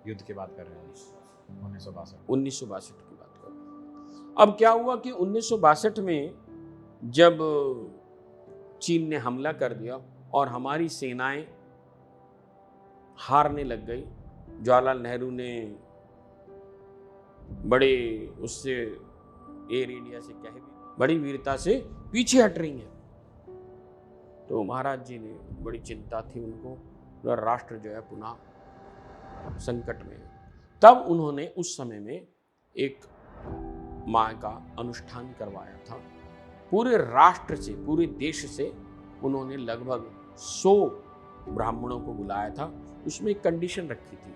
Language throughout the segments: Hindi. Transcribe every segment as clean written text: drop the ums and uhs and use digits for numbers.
युद्ध की बात कर रहे हैं 1962। 1962 की बात कर रहे हैं। अब क्या हुआ कि 1962 में जब चीन ने हमला कर दिया और हमारी सेनाएं हारने लग गई, जवाहरलाल नेहरू ने बड़े उससे एयर इंडिया से कहे भी बड़ी वीरता से पीछे हट रही हैं, तो महाराज जी ने बड़ी चिंता थी उनको, और राष्ट्र जो है पुनः संकट में है। तब उन्होंने उस समय में एक माँ का अनुष्ठान करवाया था। पूरे राष्ट्र से, पूरे देश से उन्होंने लगभग 100 ब्राह्मणों को बुलाया था। उसमें एक कंडीशन रखी थी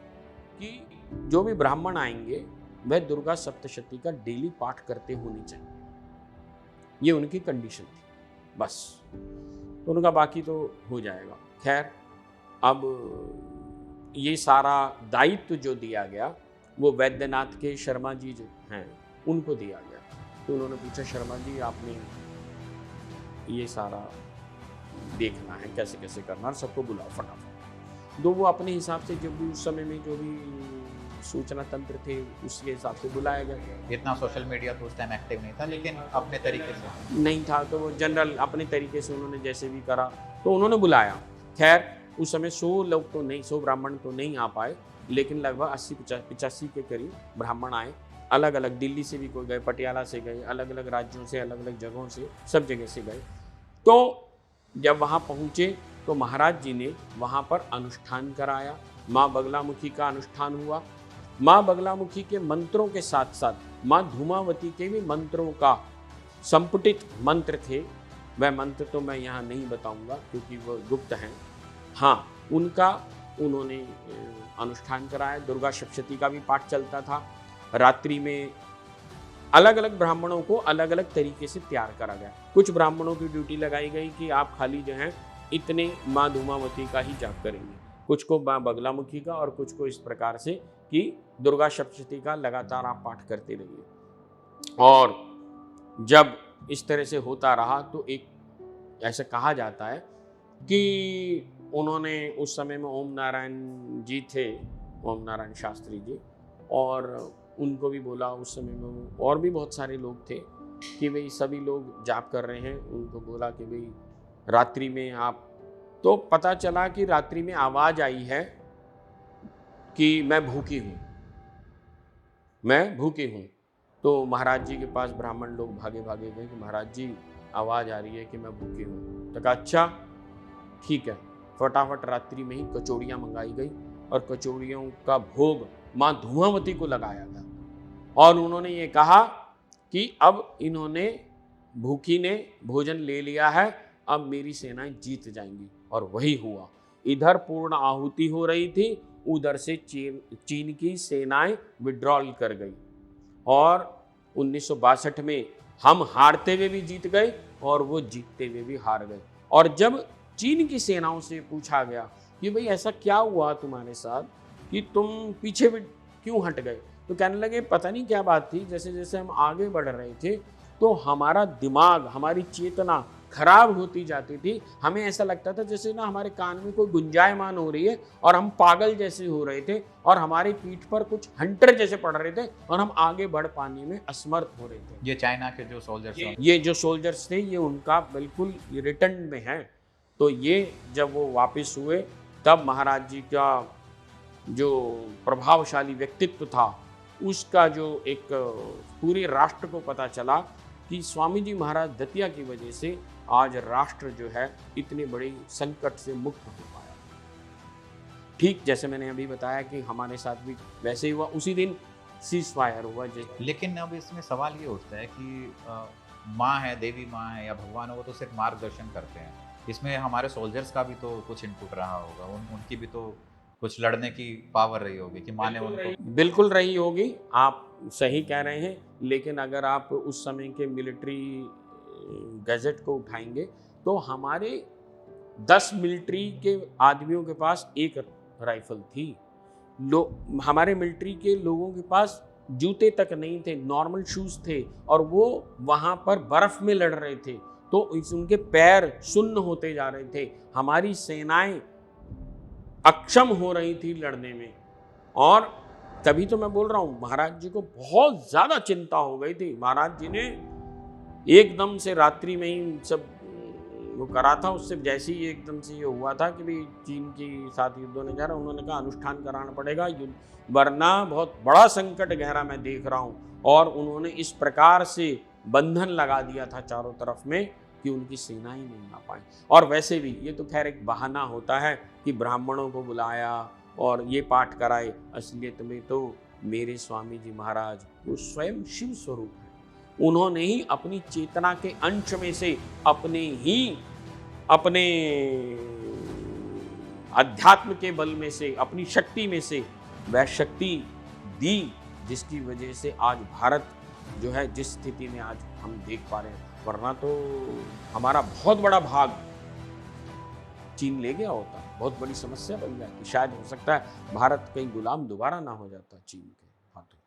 कि जो भी ब्राह्मण आएंगे वह दुर्गा सप्तशती का डेली पाठ करते होने चाहिए, ये उनकी कंडीशन थी बस। तो उनका बाकी तो हो जाएगा। खैर, अब ये सारा दायित्व जो दिया गया वो वैद्यनाथ के शर्मा जी जो हैं उनको दिया गया। तो उन्होंने पूछा, शर्मा जी आपने ये सारा देखना है, कैसे कैसे करना है, सबको बुलाओ फटाफट। तो वो अपने हिसाब से जो भी उस समय में जो भी सूचना तंत्र थे उसके हिसाब से बुलाया गया। इतना सोशल मीडिया तो उस टाइम एक्टिव नहीं था, लेकिन अपने तरीके से नहीं था, तो वो जनरल अपने तरीके से उन्होंने जैसे भी करा तो उन्होंने बुलाया। खैर, उस समय 100 लोग तो नहीं, 100 ब्राह्मण तो नहीं आ पाए, लेकिन लगभग 80-85 के करीब ब्राह्मण आए। अलग अलग, दिल्ली से भी कोई गए, पटियाला से गए, अलग अलग राज्यों से, अलग अलग जगहों से, सब जगह से गए। तो जब वहाँ पहुँचे तो महाराज जी ने वहाँ पर अनुष्ठान कराया। माँ बगलामुखी का अनुष्ठान हुआ। माँ बगलामुखी के मंत्रों के साथ साथ माँ धूमावती के भी मंत्रों का संपुटित मंत्र थे। वह मंत्र तो मैं यहाँ नहीं बताऊंगा क्योंकि वह गुप्त हैं। हाँ, उनका उन्होंने अनुष्ठान कराया। दुर्गा सप्तशती का भी पाठ चलता था। रात्रि में अलग अलग ब्राह्मणों को अलग अलग तरीके से तैयार करा गया। कुछ ब्राह्मणों की ड्यूटी लगाई गई कि आप खाली जो हैं इतने माँ धूमावती का ही जाप करेंगे, कुछ को माँ बगलामुखी का, और कुछ को इस प्रकार से कि दुर्गा सप्तशती का लगातार आप पाठ करते रहिए। और जब इस तरह से होता रहा तो एक ऐसा कहा जाता है कि उन्होंने उस समय में ओम नारायण जी थे, ओम नारायण शास्त्री जी, और उनको भी बोला उस समय में, और भी बहुत सारे लोग थे कि भाई सभी लोग जाप कर रहे हैं। उनको बोला कि भाई रात्रि में आप, तो पता चला कि रात्रि में आवाज़ आई है कि मैं भूखी हूँ, मैं भूखी हूँ। तो महाराज जी के पास ब्राह्मण लोग भागे भागे गए कि महाराज जी आवाज़ आ रही है कि मैं भूखी हूँ। तो कहा अच्छा ठीक है। फटाफट रात्रि में ही कचौड़ियाँ मंगाई गई और कचौड़ियों का भोग माँ धूमावती को लगाया गया। और उन्होंने ये कहा कि अब इन्होंने, भूखी ने भोजन ले लिया है, अब मेरी सेनाएं जीत जाएंगी। और वही हुआ। इधर पूर्ण आहुति हो रही थी, उधर से चीन की सेनाएं विड्रॉल कर गई। और 1962 में हम हारते हुए भी जीत गए और वो जीतते हुए भी हार गए। और जब चीन की सेनाओं से पूछा गया कि भाई ऐसा क्या हुआ तुम्हारे साथ कि तुम पीछे भी क्यों हट गए, तो कहने लगे पता नहीं क्या बात थी, जैसे जैसे हम आगे बढ़ रहे थे तो हमारा दिमाग, हमारी चेतना खराब होती जाती थी। हमें ऐसा लगता था जैसे ना हमारे कान में कोई गुंजायमान हो रही है और हम पागल जैसे हो रहे थे, और हमारी पीठ पर कुछ हंटर जैसे पड़ रहे थे और हम आगे बढ़ पाने में असमर्थ हो रहे थे। ये चाइना के जो सोल्जर्स, ये जो सोल्जर्स थे, ये उनका बिल्कुल रिटर्न में है। तो ये जब वो वापस हुए तब महाराज जी का जो प्रभावशाली व्यक्तित्व था उसका जो एक पूरे राष्ट्र को पता चला कि स्वामी जी महाराज दतिया की वजह से आज राष्ट्र जो है इतने बड़े संकट से मुक्त हो पाया। ठीक जैसे मैंने अभी बताया कि हमारे साथ भी वैसे ही हुआ, उसी दिन सीज फायर हुआ। लेकिन अब इसमें सवाल ये उठता है कि माँ है, देवी माँ है या भगवान है, वो तो सिर्फ मार्गदर्शन करते हैं। इसमें हमारे सोल्जर्स का भी तो कुछ इनपुट रहा होगा, उनकी भी तो कुछ लड़ने की पावर रही होगी कि माँ ने उनको। बिल्कुल रही होगी, आप सही कह रहे हैं। लेकिन अगर आप उस समय के मिलिट्री गैजेट को उठाएंगे तो हमारे 10 मिलिट्री के आदमियों के पास एक राइफल थी। हमारे मिलिट्री के लोगों के पास जूते तक नहीं थे, नॉर्मल शूज थे, और वो वहाँ पर बर्फ में लड़ रहे थे, तो उनके पैर सुन्न होते जा रहे थे। हमारी सेनाएं अक्षम हो रही थी लड़ने में। और तभी तो मैं बोल रहा हूँ महाराज जी को बहुत ज़्यादा चिंता हो गई थी। महाराज जी ने एकदम से रात्रि में ही सब वो करा था। उससे जैसे ही एकदम से ये हुआ था कि भाई चीन के साथ युद्ध होने जा रहा है, उन्होंने कहा अनुष्ठान कराना पड़ेगा युद्ध, वरना बहुत बड़ा संकट गहरा मैं देख रहा हूँ। और उन्होंने इस प्रकार से बंधन लगा दिया था चारों तरफ में कि उनकी सेना ही नहीं आ पाई। और वैसे भी ये तो खैर एक बहाना होता है कि ब्राह्मणों को बुलाया और ये पाठ कराए, असलियत में तो मेरे स्वामी जी महाराज वो स्वयं शिव स्वरूप है। उन्होंने ही अपनी चेतना के अंश में से अपने अध्यात्म के बल में से, अपनी शक्ति में से वह शक्ति दी जिसकी वजह से आज भारत जो है जिस स्थिति में आज हम देख पा रहे हैं, वरना तो हमारा बहुत बड़ा भाग चीन ले गया होता, बहुत बड़ी समस्या बन जाती। शायद हो सकता है भारत कहीं गुलाम दोबारा ना हो जाता चीन के हाथों।